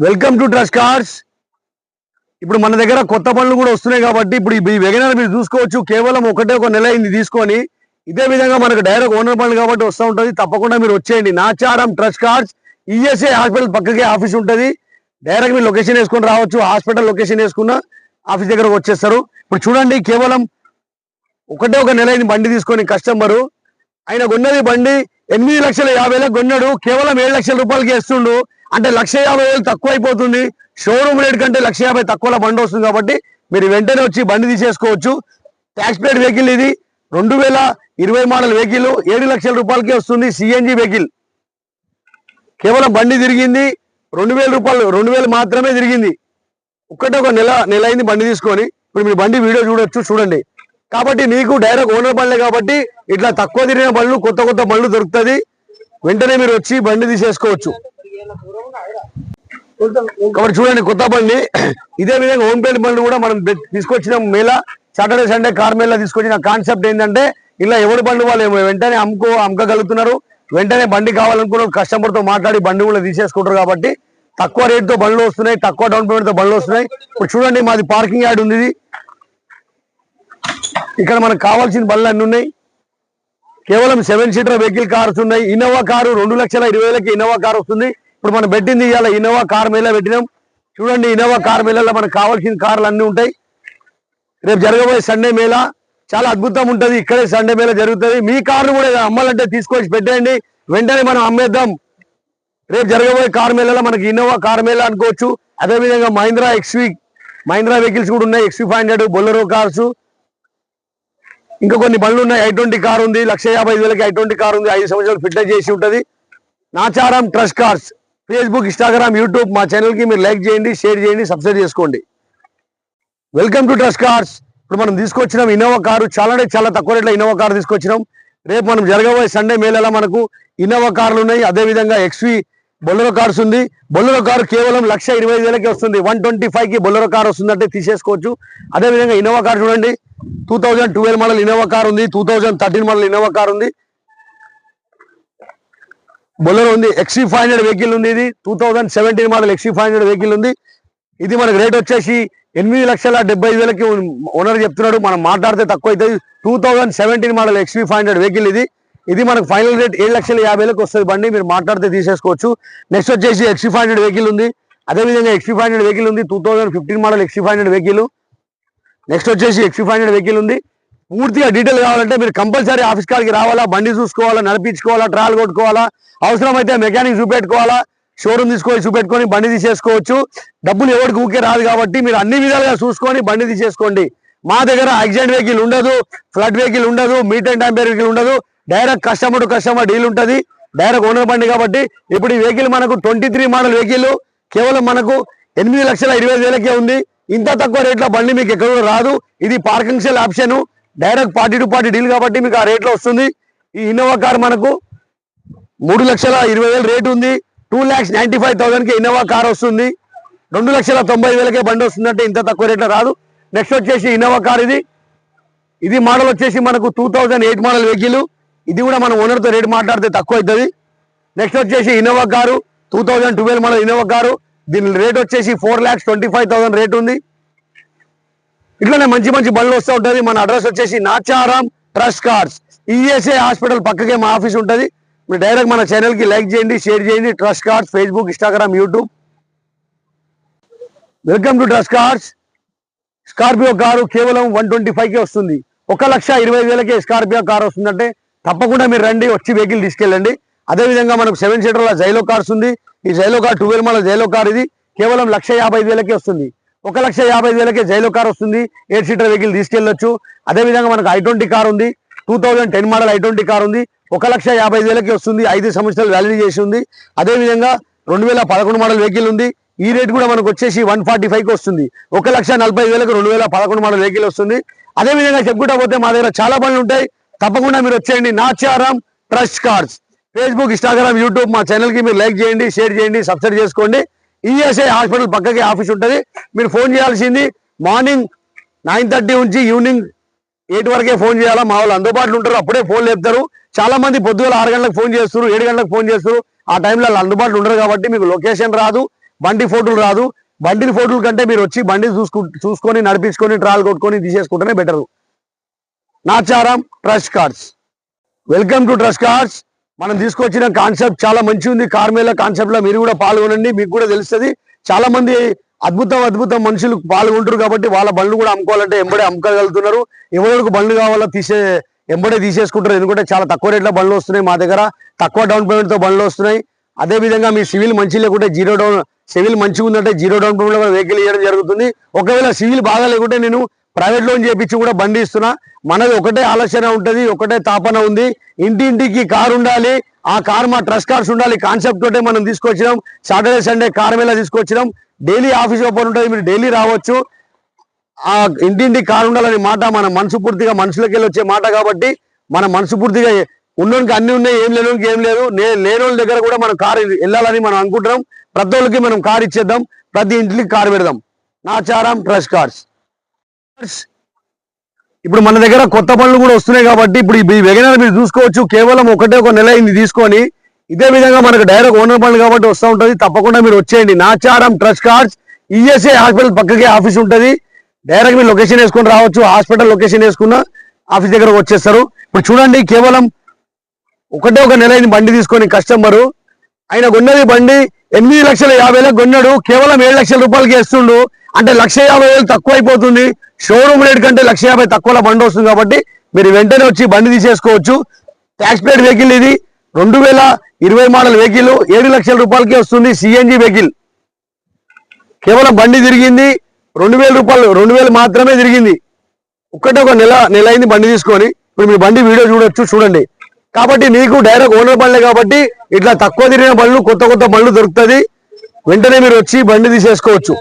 Welcome to trust cars. ఇప్పుడు మన దగ్గర కొత్త బండ్లు కూడా వస్తున్నాయి కాబట్టి ఇప్పుడు ఈ వెగనర్ మీరు చూసుకోవచ్చు. కేవలం ఒక నెల అయింది తీసుకొని. ఇదే విధంగా మనకు డైరెక్ట్ ఓనర్ బండ్లు కాబట్టి వస్తూ ఉంటుంది. తప్పకుండా మీరు వచ్చేయండి. Nacharam trust cars, ESI hospital పక్కకే ఆఫీస్ ఉంటుంది. డైరెక్ట్ మీరు లొకేషన్ వేసుకొని రావచ్చు. హాస్పిటల్ లొకేషన్ వేసుకున్న ఆఫీస్ దగ్గరకు వచ్చేస్తారు. ఇప్పుడు చూడండి, కేవలం ఒక నెల అయింది బండి తీసుకొని కస్టమరు. ఆయన కొన్నది బండి 8,50,000 కొన్నాడు. కేవలం 7 లక్షల రూపాయలకి వేస్తుండు. అంటే 1,50,000 తక్కువ అయిపోతుంది. షోరూమ్ రేట్ కంటే 1,50,000 తక్కువలో బండి వస్తుంది కాబట్టి మీరు వెంటనే వచ్చి బండి తీసేసుకోవచ్చు. ట్యాక్స్ పేడ్ వెహికల్ ఇది. 2020 మోడల్ వెహికల్ 7 లక్షల రూపాయలకి వస్తుంది. CNG vehicle. కేవలం బండి తిరిగింది 2,000 రూపాయలు, 2,000 మాత్రమే తిరిగింది. ఒక నెల అయింది బండి తీసుకొని. ఇప్పుడు మీరు బండి వీడియో చూడండి. కాబట్టి మీకు డైరెక్ట్ ఓనర్ బండ్లే కాబట్టి ఇట్లా తక్కువ తిరిగిన బండ్లు, కొత్త బండ్లు దొరుకుతుంది. వెంటనే మీరు వచ్చి బండి తీసేసుకోవచ్చు. కాబట్టి చూడండి, కొత్త బండి. ఇదే విధంగా ఓన్ పేడ్ బండ్లు కూడా మనం తీసుకొచ్చిన Mela, Saturday Sunday car Mela తీసుకొచ్చిన కాన్సెప్ట్ ఏంటంటే ఇలా ఎవరి బండి వాళ్ళు వెంటనే అమ్మకగలుగుతున్నారు. వెంటనే బండి కావాలనుకున్న కస్టమర్ తో మాట్లాడి బండి కూడా తీసేసుకుంటారు. కాబట్టి తక్కువ రేట్ తో బండ్లు వస్తున్నాయి, తక్కువ డౌన్ పేమెంట్ తో బండ్లు వస్తున్నాయి. ఇప్పుడు చూడండి, మాది పార్కింగ్ యార్డ్ ఉంది. ఇక్కడ మనకు కావాల్సిన బండ్లు అన్ని ఉన్నాయి. కేవలం 7 సీటర్ వెహికల్ కార్స్ ఉన్నాయి. ఇన్నోవా కారు 2,20,000కి ఇన్నోవా కార్ వస్తుంది. ఇప్పుడు మనం పెట్టింది ఇవాళ ఇన్నోవా కార్ మేళా పెట్టినాం. చూడండి, ఇన్నోవా కార్ మేళాలో మనకు కావాల్సిన కార్లు అన్ని ఉంటాయి. రేపు జరగబోయే సండే మేళా చాలా అద్భుతం ఉంటుంది. ఇక్కడే సండే మేళా జరుగుతుంది. మీ కార్లు కూడా అమ్మాలంటే తీసుకొచ్చి పెట్టేయండి, వెంటనే మనం అమ్మేద్దాం. రేపు జరగబోయే కార్ మేళాలో మనకి ఇన్నోవా కార్ మేళా అనుకోవచ్చు. అదేవిధంగా మహీంద్రా వెహికల్స్ కూడా ఉన్నాయి. XV500 బొలెరో కార్స్, ఇంకా కొన్ని బండ్లు ఉన్నాయి. i20 కార్ ఉంది. 1,50,000కి i20 కార్ ఉంది. 5 సంవత్సరాలు ఫిట్నెస్ చేసి ఉంటుంది. Nacharam trust cars Facebook, Instagram, YouTube మా ఛానల్ కి మీరు లైక్ చేయండి, షేర్ చేయండి, సబ్స్క్రైబ్ చేసుకోండి. Welcome to trust cars. ఇప్పుడు మనం తీసుకొచ్చినాం ఇన్నోవా కారు. చాలా తక్కువ రేట్లో ఇన్నోవా కారు తీసుకొచ్చినాం. రేపు మనం జరగబోయే సండే మేళాలో మనకు ఇన్నోవా కార్లు ఉన్నాయి. అదేవిధంగా XV బొలెరో కార్స్ ఉంది. బొలెరో కారు కేవలం 1,25,000కి వస్తుంది. 125కి బొలెరో కార్ వస్తుందంటే తీసేసుకోవచ్చు. అదేవిధంగా ఇన్నోవా కార్ చూడండి, 2012 మోడల్ ఇన్నోవా కార్ ఉంది. 2013 మోడల్ ఇన్నోవా కార్ ఉంది. బొలెరో ఉంది. XV500 వెహికల్ ఉంది. ఇది 2017 మోడల్ XV500 వెహికల్ ఉంది. ఇది మనకు రేట్ వచ్చేసి 8,70,000కి ఓనర్ చెప్తున్నాడు. మనం మాట్లాడితే తక్కువ అవుతుంది. 2017 మోడల్ XV500 వెహికల్ ఇది మనకు ఫైనల్ రేట్ 7,50,000కి వస్తుంది బండి. మీరు మాట్లాడితే తీసేసుకోవచ్చు. నెక్స్ట్ వచ్చేసి XV500 వెహికల్ ఉంది. అదేవిధంగా XV500 వెహికల్ ఉంది. 2015 మోడల్ XV500 వెహికల్. నెక్స్ట్ వచ్చేసి XV500 వెహికల్ ఉంది. పూర్తిగా డీటెయిల్ కావాలంటే మీరు కంపల్సరీ ఆఫీస్ కాడికి రావాలా, బండి చూసుకోవాలా, నడిపించుకోవాలా, ట్రాల్ కొట్టుకోవాలా, అవసరమైతే మెకానిక్ చూపెట్టుకోవాలా, షోరూమ్ తీసుకొని చూపెట్టుకొని బండి తీసేసుకోవచ్చు. డబ్బులు ఎవరికి ఊకే రాదు కాబట్టి మీరు అన్ని విధాలుగా చూసుకొని బండి తీసేసుకోండి. మా దగ్గర యాక్సిడెంట్ వెహికల్ ఉండదు, ఫ్లడ్ వెహికల్ ఉండదు, మీట్ అండ్ టైంపేర్ వెహికల్ ఉండదు. Direct customer to customer deal ఉంటుంది. డైరెక్ట్ ఓనర్ బండి కాబట్టి ఇప్పుడు ఈ వెహికల్ మనకు 23 మోడల్ వెహికల్ కేవలం మనకు 8,20,000కే ఉంది. ఇంత తక్కువ రేట్లో బండి మీకు ఎక్కడ రాదు. ఇది parking cell option, direct party to party deal కాబట్టి మీకు ఆ రేట్లో వస్తుంది. ఈ ఇన్నోవా కార్ మనకు 3,20,000 రేట్ ఉంది. 2,95,000కి ఇన్నోవా కార్ వస్తుంది. 2,90,000కే బండి వస్తుందంటే ఇంత తక్కువ రేట్లో రాదు. నెక్స్ట్ వచ్చేసి ఇన్నోవా కార్ ఇది మోడల్ వచ్చేసి మనకు 2008 మోడల్ వెహికల్. ఇది కూడా మనం ఓనర్తో రేట్ మాట్లాడితే తక్కువ అవుతుంది. నెక్స్ట్ వచ్చేసి Innova car 2012 model Innova car. దీని రేట్ వచ్చేసి 4,25,000 రేట్ ఉంది. ఇట్లానే మంచి బండ్లు వస్తూ ఉంటుంది. మన అడ్రస్ వచ్చేసి Nacharam trust cars, ESI hospital పక్కకే మా ఆఫీస్ ఉంటుంది. మీరు డైరెక్ట్ మన ఛానల్ కి లైక్ చేయండి, షేర్ చేయండి. Trust cars Facebook, Instagram, YouTube. Welcome to trust cars. Scorpio car కేవలం 125కే వస్తుంది. 1,20,000కే స్కార్పియో కార్ వస్తుందంటే తప్పకుండా మీరు రండి, వచ్చి వెహికల్ తీసుకెళ్ళండి. అదేవిధంగా మనకు 7 సీటర్ల జైలో కార్స్ ఉంది. ఈ Xylo car 12 model Xylo car ఇది కేవలం 1,50,000కే వస్తుంది. 1,50,000కే జైలో కార్ వస్తుంది. 8 సీటర్ వెహికల్ తీసుకెళ్ళొచ్చు. అదేవిధంగా మనకు i20 కార్ ఉంది. 2010 మోడల్ i20 కార్ ఉంది. 1,50,000కే వస్తుంది. 5 సంవత్సరాలు వ్యాలిడిటీ చేసి ఉంది. అదేవిధంగా 2011 మోడల్ వెహికల్ ఉంది. ఈ రేట్ కూడా మనకు వచ్చేసి 145కి వస్తుంది. 1,40,000కి 2011 మోడల్ వెహికల్ వస్తుంది. అదేవిధంగా చెప్పుకుంటా పోతే మా దగ్గర చాలా బండ్లు ఉంటాయి. తప్పకుండా మీరు వచ్చేయండి. Nacharam trust cars Facebook, Instagram, YouTube మా ఛానల్ కి మీరు లైక్ చేయండి, షేర్ చేయండి, సబ్స్క్రైబ్ చేసుకోండి. ఈఎస్ఐ హాస్పిటల్ పక్కకి ఆఫీస్ ఉంటుంది. మీరు ఫోన్ చేయాల్సింది మార్నింగ్ 9:30 నుంచి ఈవినింగ్ 8 వరకే ఫోన్ చేయాలా. మా వాళ్ళు అందుబాటులో ఉంటారు, అప్పుడే ఫోన్ లేపుతారు. చాలా మంది పొద్దుగల 6 గంటలకు ఫోన్ చేస్తారు, 7 గంటలకు ఫోన్ చేస్తారు. ఆ టైంలో అందుబాటులో ఉండరు కాబట్టి మీకు లొకేషన్ రాదు. బండి ఫోటోలు రాదు. బండి ఫోటోల కంటే మీరు వచ్చి బండి చూసుకొని నడిపించుకొని ట్రాల్ కొట్టుకొని తీసేసుకుంటేనే better. Nacharam trust cars. Welcome to trust cars. మనం తీసుకొచ్చిన కాన్సెప్ట్ చాలా మంచి ఉంది. కార్మేళ కాన్సెప్ట్ లో మీరు కూడా పాల్గొనండి, మీకు కూడా తెలుస్తుంది. చాలా మంది అద్భుతం మనుషులు పాల్గొంటారు కాబట్టి వాళ్ళ బండ్లు కూడా అమ్ముకోవాలంటే ఎంబడే అమ్ముకోగలుగుతున్నారు. ఎవరికి బండ్లు కావాలో ఎంబడే తీసేసుకుంటారు. ఎందుకంటే చాలా తక్కువ రేట్లో బండ్లు వస్తున్నాయి మా దగ్గర, తక్కువ డౌన్ పేమెంట్ తో బండ్లు వస్తున్నాయి. అదే విధంగా మీ సివిల్ మంచి లేకుంటే సివిల్ మంచిగా ఉందంటే 0 డౌన్ పేమెంట్ లో వెహికల్ ఇవ్వడం జరుగుతుంది. ఒకవేళ సివిల్ బాగా లేకుంటే నేను ప్రైవేట్ లోన్ చేపించి కూడా బండి ఇస్తున్నా. మనది ఒకటే ఆలోచన ఉంటది, ఒకటే తాపన ఉంది, ఇంటింటికి కారు ఉండాలి. ఆ కార్ మా ట్రస్ట్ కార్స్ ఉండాలి కాన్సెప్ట్ తోటే మనం తీసుకొచ్చినాం. సాటర్డే సండే కార్ మేళ తీసుకొచ్చినాం. డైలీ ఆఫీస్ ఓపెన్ ఉంటుంది, మీరు డైలీ రావచ్చు. ఆ ఇంటింటి కారు ఉండాలని మాట మన మనసు పూర్తిగా మనుషులకి వెళ్ళి వచ్చే మాట కాబట్టి మన మనసు పూర్తిగా ఉన్నోనికి అన్ని ఉన్నాయి, ఏం లేనోనికి ఏం లేదు. లేనోళ్ళ దగ్గర కూడా మనం కారు వెళ్ళాలని మనం అనుకుంటున్నాం. ప్రతి ఒక్కరికి మనం కారు ఇచ్చేద్దాం, ప్రతి ఇంటికి కారు పెడదాం. Nacharam trust cars. ఇప్పుడు మన దగ్గర కొత్త బండ్లు కూడా వస్తున్నాయి కాబట్టి ఇప్పుడు ఈ వెగనర్ మీరు చూసుకోవచ్చు. కేవలం ఒక నెల అయింది తీసుకొని. ఇదే విధంగా మనకు డైరెక్ట్ ఓనర్ బండ్లు కాబట్టి వస్తూ ఉంటుంది. తప్పకుండా మీరు వచ్చేయండి. Nacharam trust cars. ESI hospital పక్కకే ఆఫీస్ ఉంటుంది. డైరెక్ట్ మీరు లొకేషన్ వేసుకొని రావచ్చు. హాస్పిటల్ లొకేషన్ వేసుకున్న ఆఫీస్ దగ్గరకు వచ్చేస్తారు. ఇప్పుడు చూడండి, కేవలం ఒక నెల అయింది బండి తీసుకొని కస్టమరు. ఆయన కొన్నది బండి 8,50,000 కొన్నాడు. కేవలం 7 లక్షల రూపాయలకి వేస్తుండు. అంటే 1,50,000 తక్కువ అయిపోతుంది. షోరూమ్ రేట్ కంటే 1,50,000 తక్కువలో బండి వస్తుంది కాబట్టి మీరు వెంటనే వచ్చి బండి తీసేసుకోవచ్చు. ట్యాక్స్ ప్లేట్ వెహికల్ ఇది, 2020 మోడల్ వెహికల్ 7 లక్షల రూపాయలకి వస్తుంది. CNG vehicle. కేవలం బండి తిరిగింది 2,000 రూపాయలు, 2,000 మాత్రమే తిరిగింది. ఒక నెల అయింది బండి తీసుకొని. ఇప్పుడు మీ బండి వీడియో చూడండి. కాబట్టి మీకు డైరెక్ట్ ఓనర్ బండ్లే కాబట్టి ఇట్లా తక్కువ తిరిగిన బండ్లు, కొత్త బండ్లు దొరుకుతుంది. వెంటనే మీరు వచ్చి బండి తీసేసుకోవచ్చు.